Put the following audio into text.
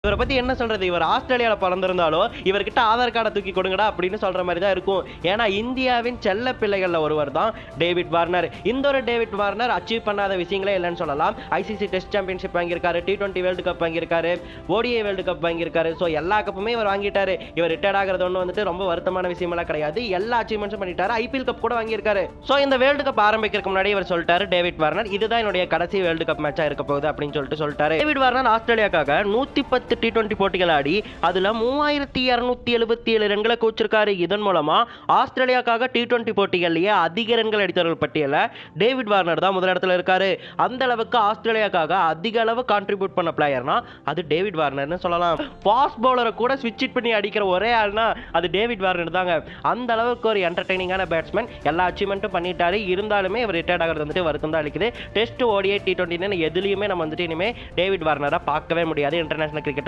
இவரை பத்தி என்ன சொல்றது, இவர் ஆஸ்திரேலியால பிறந்திருந்தாலும் இவர்கிட்ட ஆதார் கார்டை தூக்கி கொடுங்கடா அப்படின்னு சொல்ற மாதிரி தான் இருக்கும். ஏன்னா இந்தியாவின் செல்ல பிள்ளைகள்ல ஒருவர் தான் டேவிட் வார்னர். இந்த ஒரு டேவிட் வார்னர் அச்சீவ் பண்ணாத விஷயங்களே இல்லைன்னு சொல்லலாம். ஐசிசி டெஸ்ட் சாம்பியன்ஷிப் வாங்கியிருக்காரு, T20 வேர்ல்டு கப் வாங்கியிருக்காரு, ODI வேர்ல்டு கப் வாங்கியிருக்காரு. ஸோ எல்லா கப்புமே இவர் வாங்கிட்டாரு. இவர் ரிட்டையர்ட் ஆகிறது ஒன்று வந்துட்டு ரொம்ப வருத்தமான விஷயமெல்லாம் கிடையாது. எல்லா அச்சீவ்மெண்ட்ஸும் பண்ணிட்டாரு. IPL கப் கூட வாங்கியிருக்காரு. ஸோ இந்த வேர்ல்டு கப் ஆரம்பிக்கிறதுக்கு முன்னாடி இவர் சொல்லிட்டாரு, டேவிட் வார்னர் இதுதான் என்னுடைய கடைசி வேர்ல்டு கப் மேட்சா இருக்க போகுது அப்படின்னு சொல்லிட்டாரு. டேவிட் வார்னர் ஆஸ்திரேலியாக்காக 110 T20 போட்டிகள் ஆடி அதுல 3277 ரன்களை கூச்சிருக்காரு. இதன் மூலமா ஆஸ்திரேலியாக்காக T20 போட்டிகள்லயே அதிக ரன்கள் அடித்தவர்கள் பட்டியல டேவிட் வார்னர் தான் முதலிடத்துல இருக்காரு. அந்த அளவுக்கு ஆஸ்திரேலியாக்காக அதிக அளவு கான்ட்ரிபியூட் பண்ண பிளேயர்னா அது டேவிட் வார்னர்னு சொல்லலாம். ஃபாஸ்ட் பவுலரை கூட ஸ்விட்ச் பண்ணி அடிக்கிற ஒரே ஆள்னா அது டேவிட் வார்னர் தாங்க. அந்த அளவுக்கு ஒரு என்டர்டெய்னிங்கான பேட்ஸ்மேன், எல்லா அச்சீவ்மெண்ட்டும் பண்ணிட்டாரு. இருந்தாலுமே இவர் ரிட்டையர்ட் ஆகிறது வந்துட்டு வருத்தம் தான் அளிக்குது. டெஸ்ட், ODI, T20 எதுலையுமே நம்ம வந்துட்டு இனிமே டேவிட் வார்னரை பார்க்கவே முடியாது இன்டர்நேஷனல் கிரிக்கெட்